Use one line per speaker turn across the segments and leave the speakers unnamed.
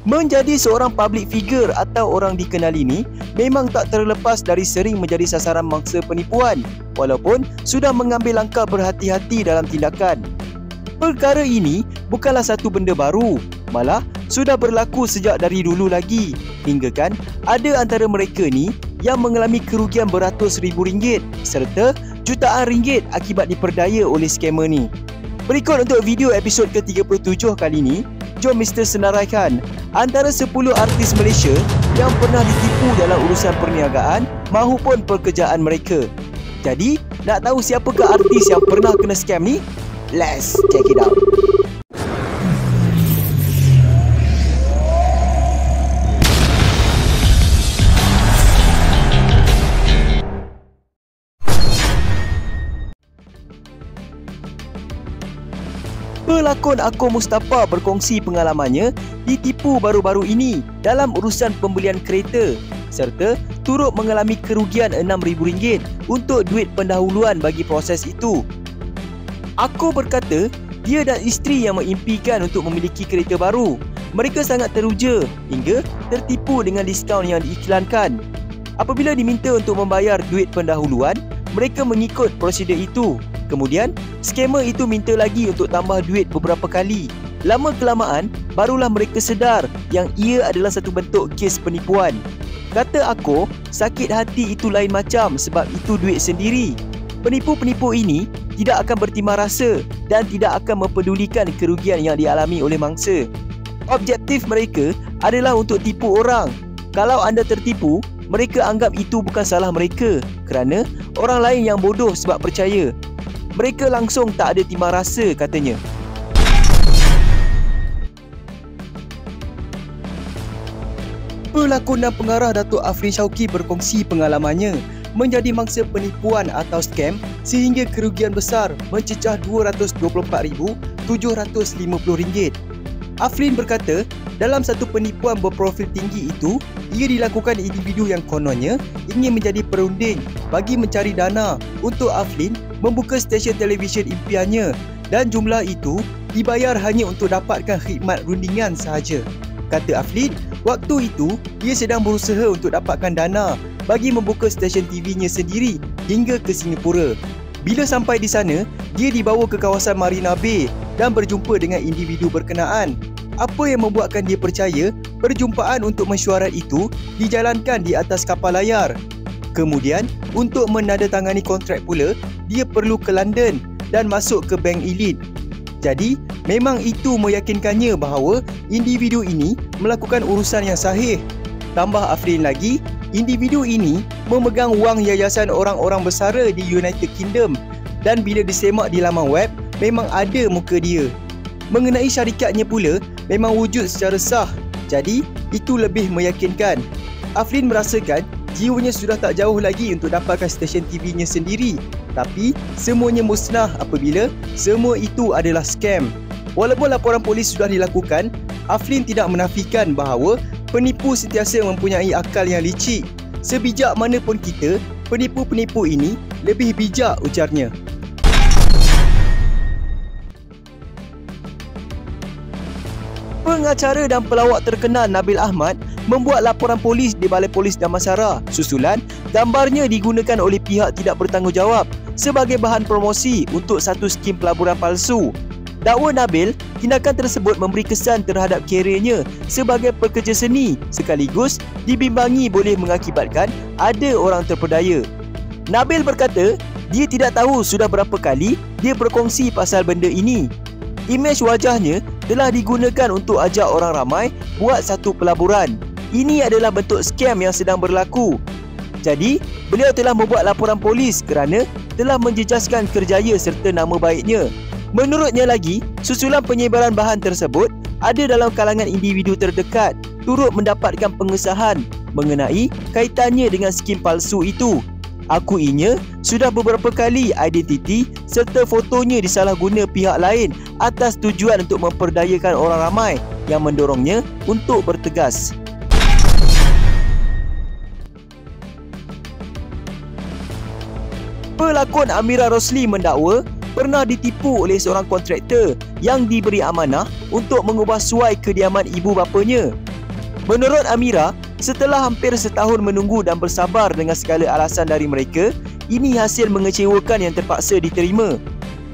Menjadi seorang public figure atau orang dikenali ni memang tak terlepas dari sering menjadi sasaran mangsa penipuan walaupun sudah mengambil langkah berhati-hati dalam tindakan. Perkara ini bukanlah satu benda baru, malah sudah berlaku sejak dari dulu lagi, hingga kan ada antara mereka ni yang mengalami kerugian beratus ribu ringgit serta jutaan ringgit akibat diperdaya oleh skamer ni. Berikut untuk video episod ke-37 kali ni, jom Mr. senaraikan antara 10 artis Malaysia yang pernah ditipu dalam urusan perniagaan mahupun pekerjaan mereka. Jadi, nak tahu siapakah artis yang pernah kena scam ni? Let's check it out. Pelakon Ako Mustafa berkongsi pengalamannya ditipu baru-baru ini dalam urusan pembelian kereta serta turut mengalami kerugian RM6,000 untuk duit pendahuluan bagi proses itu. Ako berkata dia dan isteri yang mengimpikan untuk memiliki kereta baru. Mereka sangat teruja hingga tertipu dengan diskaun yang diiklankan. Apabila diminta untuk membayar duit pendahuluan, mereka mengikut prosedur itu. Kemudian, skamer itu minta lagi untuk tambah duit beberapa kali. Lama-kelamaan, barulah mereka sedar yang ia adalah satu bentuk kes penipuan. Kata Ako, sakit hati itu lain macam sebab itu duit sendiri. Penipu-penipu ini tidak akan bertimbang rasa dan tidak akan mempedulikan kerugian yang dialami oleh mangsa. Objektif mereka adalah untuk tipu orang. Kalau anda tertipu, mereka anggap itu bukan salah mereka kerana orang lain yang bodoh sebab percaya. Mereka langsung tak ada timbang rasa, katanya. Pelakon dan pengarah Datuk Afrin Shauki berkongsi pengalamannya menjadi mangsa penipuan atau scam sehingga kerugian besar mencecah RM224,750. Afrin berkata, dalam satu penipuan berprofil tinggi itu, ia dilakukan individu yang kononnya ingin menjadi perunding bagi mencari dana untuk Afrin membuka stesen televisyen impiannya dan jumlah itu dibayar hanya untuk dapatkan khidmat rundingan sahaja. Kata Afrin, waktu itu ia sedang berusaha untuk dapatkan dana bagi membuka stesen TV-nya sendiri hingga ke Singapura. Bila sampai di sana, dia dibawa ke kawasan Marina Bay dan berjumpa dengan individu berkenaan. Apa yang membuatkan dia percaya perjumpaan untuk mesyuarat itu dijalankan di atas kapal layar. Kemudian, untuk menandatangani kontrak pula, dia perlu ke London dan masuk ke Bank Elite. Jadi, memang itu meyakinkannya bahawa individu ini melakukan urusan yang sahih. Tambah Afrin lagi, individu ini memegang wang yayasan orang-orang bersara di United Kingdom dan bila disemak di laman web, memang ada muka dia. Mengenai syarikatnya pula, memang wujud secara sah. Jadi, itu lebih meyakinkan. Afrin merasakan jiwanya sudah tak jauh lagi untuk dapatkan stesen TV-nya sendiri. Tapi, semuanya musnah apabila semua itu adalah scam. Walaupun laporan polis sudah dilakukan, Afrin tidak menafikan bahawa penipu sentiasa mempunyai akal yang licik. Sebijak mana pun kita, penipu-penipu ini lebih bijak, ujarnya. Pengacara dan pelawak terkenal Nabil Ahmad membuat laporan polis di Balai Polis Damansara. Susulan, gambarnya digunakan oleh pihak tidak bertanggungjawab sebagai bahan promosi untuk satu skim pelaburan palsu. Dakwa Nabil, tindakan tersebut memberi kesan terhadap kerjanya sebagai pekerja seni sekaligus dibimbangi boleh mengakibatkan ada orang terpedaya. Nabil berkata, dia tidak tahu sudah berapa kali dia berkongsi pasal benda ini. Imej wajahnya telah digunakan untuk ajak orang ramai buat satu pelaburan. Ini adalah bentuk scam yang sedang berlaku. Jadi, beliau telah membuat laporan polis kerana telah menjejaskan kerjaya serta nama baiknya. Menurutnya lagi, susulan penyebaran bahan tersebut ada dalam kalangan individu terdekat turut mendapatkan pengesahan mengenai kaitannya dengan skim palsu itu. Akuinya sudah beberapa kali identiti serta fotonya disalahguna pihak lain atas tujuan untuk memperdayakan orang ramai yang mendorongnya untuk bertegas. Pelakon Amira Rosli mendakwa pernah ditipu oleh seorang kontraktor yang diberi amanah untuk mengubah suai kediaman ibu bapanya. Menurut Amira, setelah hampir setahun menunggu dan bersabar dengan segala alasan dari mereka, ini hasil mengecewakan yang terpaksa diterima.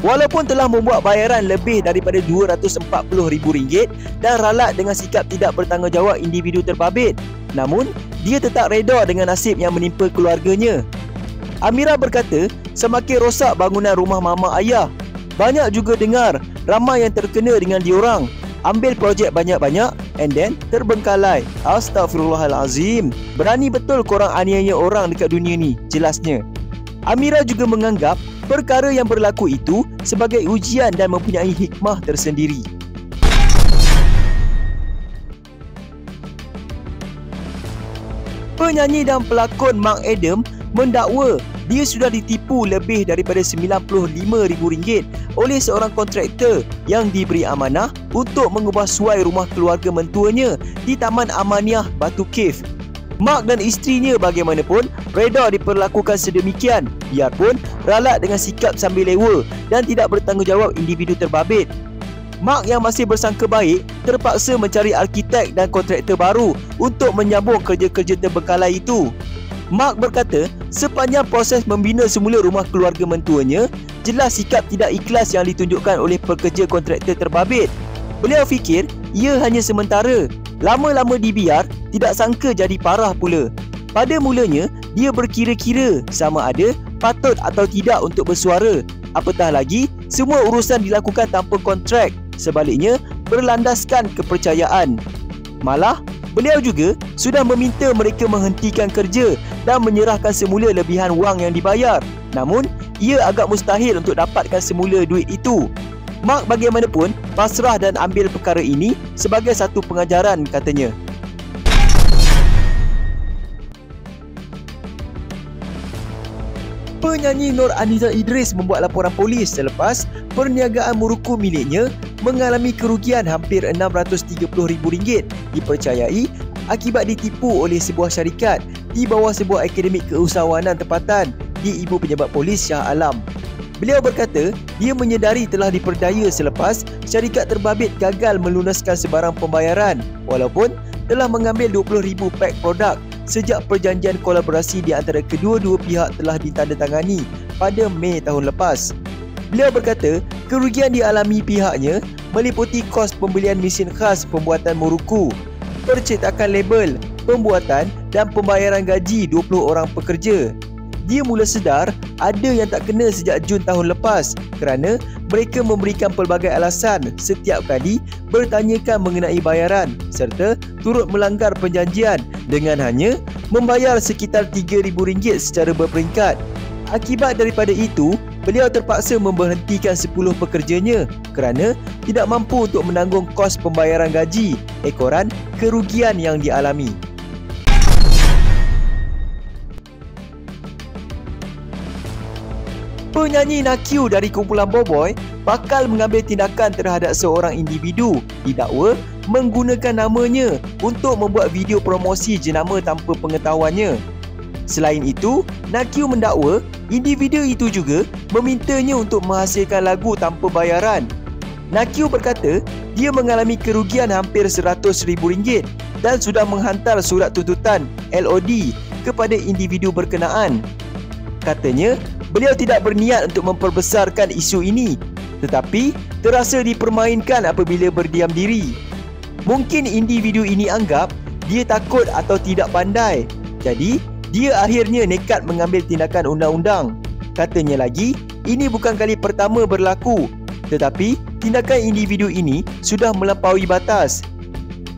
Walaupun telah membuat bayaran lebih daripada RM240,000 dan ralat dengan sikap tidak bertanggungjawab individu terbabit, namun dia tetap reda dengan nasib yang menimpa keluarganya. Amira berkata, semakin rosak bangunan rumah mama ayah. Banyak juga dengar ramai yang terkena dengan diorang. Ambil projek banyak-banyak and then terbengkalai. Astaghfirullahalazim. Berani betul korang aniaya orang dekat dunia ni, jelasnya. Amira juga menganggap perkara yang berlaku itu sebagai ujian dan mempunyai hikmah tersendiri. Penyanyi dan pelakon Mark Adam mendakwa dia sudah ditipu lebih daripada RM95,000 oleh seorang kontraktor yang diberi amanah untuk mengubah suai rumah keluarga mentuanya di Taman Amaniah Batu Cave. Mark dan isterinya bagaimanapun reda diperlakukan sedemikian biarpun ralat dengan sikap sambil lewa dan tidak bertanggungjawab individu terbabit. Mark yang masih bersangka baik terpaksa mencari arkitek dan kontraktor baru untuk menyambung kerja-kerja terbengkalai itu. Mark berkata, sepanjang proses membina semula rumah keluarga mentuanya, jelas sikap tidak ikhlas yang ditunjukkan oleh pekerja kontraktor terbabit. Beliau fikir ia hanya sementara. Lama-lama dibiar, tidak sangka jadi parah pula. Pada mulanya, dia berkira-kira sama ada patut atau tidak untuk bersuara. Apatah lagi, semua urusan dilakukan tanpa kontrak. Sebaliknya, berlandaskan kepercayaan. Malah, beliau juga sudah meminta mereka menghentikan kerja dan menyerahkan semula lebihan wang yang dibayar. Namun, ia agak mustahil untuk dapatkan semula duit itu. Mark bagaimanapun pasrah dan ambil perkara ini sebagai satu pengajaran, katanya. Penyanyi Nur Aniza Idris membuat laporan polis selepas perniagaan Muruku miliknya mengalami kerugian hampir RM630,000 dipercayai akibat ditipu oleh sebuah syarikat di bawah sebuah akademik keusahawanan tempatan di Ibu Pejabat Polis Shah Alam. Beliau berkata dia menyedari telah diperdaya selepas syarikat terbabit gagal melunaskan sebarang pembayaran walaupun telah mengambil 20,000 pak produk sejak perjanjian kolaborasi di antara kedua-dua pihak telah ditandatangani pada Mei tahun lepas. Beliau berkata kerugian dialami pihaknya meliputi kos pembelian mesin khas pembuatan Muruku, percetakan label, pembuatan dan pembayaran gaji 20 orang pekerja. Dia mula sedar ada yang tak kena sejak Jun tahun lepas kerana mereka memberikan pelbagai alasan setiap kali bertanyakan mengenai bayaran serta turut melanggar perjanjian dengan hanya membayar sekitar RM3,000 secara berperingkat. Akibat daripada itu, beliau terpaksa memberhentikan 10 pekerjanya kerana tidak mampu untuk menanggung kos pembayaran gaji ekoran kerugian yang dialami. Penyanyi Nakyu dari kumpulan Boboy bakal mengambil tindakan terhadap seorang individu didakwa menggunakan namanya untuk membuat video promosi jenama tanpa pengetahuannya. Selain itu, Nakyu mendakwa individu itu juga memintanya untuk menghasilkan lagu tanpa bayaran. Nakyu berkata dia mengalami kerugian hampir RM100,000 dan sudah menghantar surat tuntutan LOD kepada individu berkenaan. Katanya, beliau tidak berniat untuk memperbesarkan isu ini tetapi terasa dipermainkan apabila berdiam diri. Mungkin individu ini anggap dia takut atau tidak pandai, jadi dia akhirnya nekat mengambil tindakan undang-undang. Katanya lagi, ini bukan kali pertama berlaku tetapi tindakan individu ini sudah melampaui batas.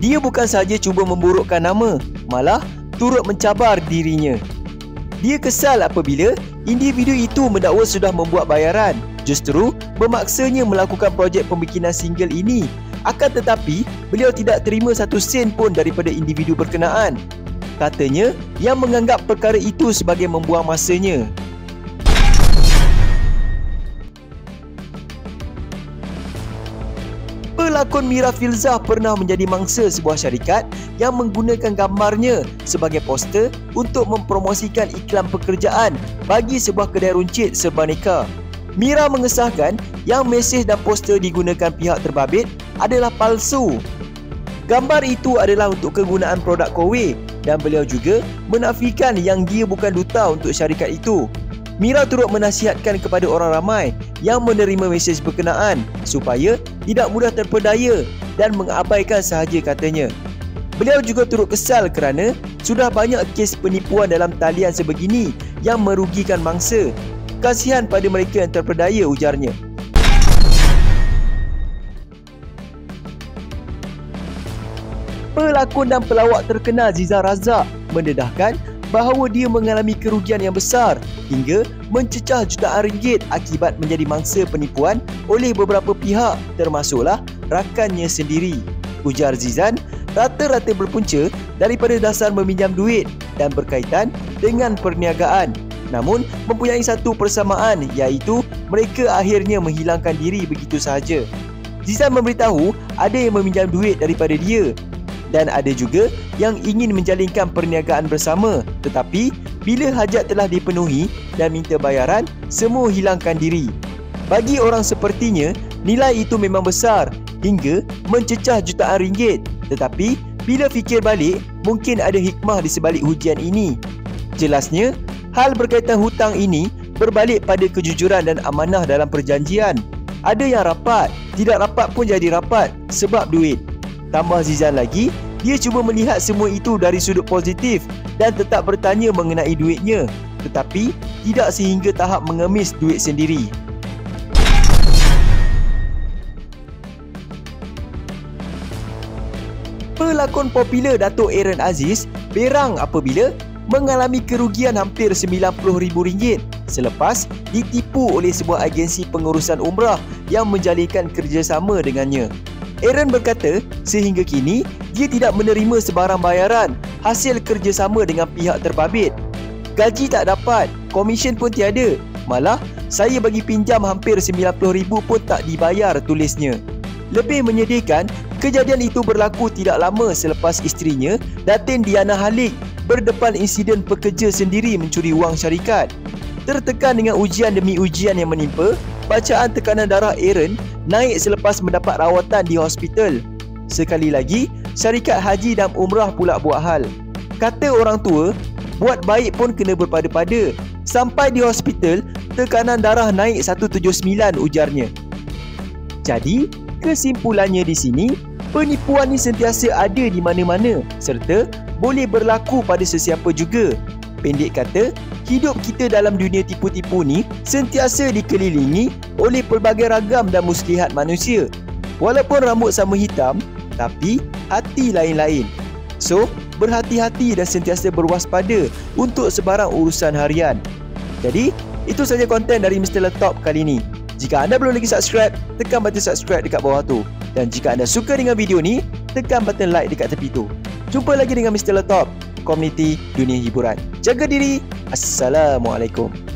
Dia bukan sahaja cuba memburukkan nama, malah turut mencabar dirinya. Dia kesal apabila individu itu mendakwa sudah membuat bayaran, justru memaksanya melakukan projek pembikinan single ini. Akan tetapi, beliau tidak terima 1 sen pun daripada individu berkenaan. Katanya, yang menganggap perkara itu sebagai membuang masanya. Pelakon Mira Filzah pernah menjadi mangsa sebuah syarikat yang menggunakan gambarnya sebagai poster untuk mempromosikan iklan pekerjaan bagi sebuah kedai runcit serba neka. Mira mengesahkan yang mesej dan poster digunakan pihak terbabit adalah palsu. Gambar itu adalah untuk kegunaan produk Huawei dan beliau juga menafikan yang dia bukan duta untuk syarikat itu. Mira turut menasihatkan kepada orang ramai yang menerima mesej berkenaan supaya tidak mudah terpedaya dan mengabaikan sahaja katanya. Beliau juga turut kesal kerana sudah banyak kes penipuan dalam talian sebegini yang merugikan mangsa. Kasihan pada mereka yang terpedaya, ujarnya. Pelakon dan pelawak terkenal Ziza Razak mendedahkan bahawa dia mengalami kerugian yang besar hingga mencecah jutaan ringgit akibat menjadi mangsa penipuan oleh beberapa pihak termasuklah rakannya sendiri. Ujar Zizan, rata-rata berpunca daripada dasar meminjam duit dan berkaitan dengan perniagaan. Namun mempunyai satu persamaan, iaitu mereka akhirnya menghilangkan diri begitu sahaja. Zizan memberitahu ada yang meminjam duit daripada dia dan ada juga yang ingin menjalinkan perniagaan bersama, tetapi bila hajat telah dipenuhi dan minta bayaran, semua hilangkan diri. Bagi orang sepertinya, nilai itu memang besar hingga mencecah jutaan ringgit, tetapi bila fikir balik, mungkin ada hikmah di sebalik hujian ini. Jelasnya, hal berkaitan hutang ini berbalik pada kejujuran dan amanah dalam perjanjian. Ada yang rapat, tidak rapat pun jadi rapat sebab duit. Tambah Zizan lagi, dia cuba melihat semua itu dari sudut positif dan tetap bertanya mengenai duitnya, tetapi tidak sehingga tahap mengemis duit sendiri. Pelakon popular Dato' Aaron Aziz berang apabila mengalami kerugian hampir RM90,000 selepas ditipu oleh sebuah agensi pengurusan umrah yang menjalinkan kerjasama dengannya. Aaron berkata sehingga kini dia tidak menerima sebarang bayaran hasil kerjasama dengan pihak terbabit. Gaji tak dapat, komisen pun tiada. Malah saya bagi pinjam hampir RM90,000 pun tak dibayar, tulisnya. Lebih menyedihkan, kejadian itu berlaku tidak lama selepas isterinya, Datin Diana Halik, berdepan insiden pekerja sendiri mencuri wang syarikat. Tertekan dengan ujian demi ujian yang menimpa, bacaan tekanan darah Aaron naik selepas mendapat rawatan di hospital. Sekali lagi, syarikat haji dan umrah pula buat hal. Kata orang tua, buat baik pun kena berpada-pada. Sampai di hospital, tekanan darah naik 179, ujarnya. Jadi, kesimpulannya di sini, penipuan ni sentiasa ada di mana-mana serta boleh berlaku pada sesiapa juga. Pendek kata, hidup kita dalam dunia tipu-tipu ni sentiasa dikelilingi oleh pelbagai ragam dan muslihat manusia. Walaupun rambut sama hitam, tapi hati lain-lain. So, berhati-hati dan sentiasa berwaspada untuk sebarang urusan harian. Jadi, itu saja konten dari Mr. Letop kali ini. Jika anda belum lagi subscribe, tekan button subscribe dekat bawah tu. Dan jika anda suka dengan video ni, tekan button like dekat tepi tu. Jumpa lagi dengan Mr. Letop, komuniti dunia hiburan. Jaga diri. Assalamualaikum.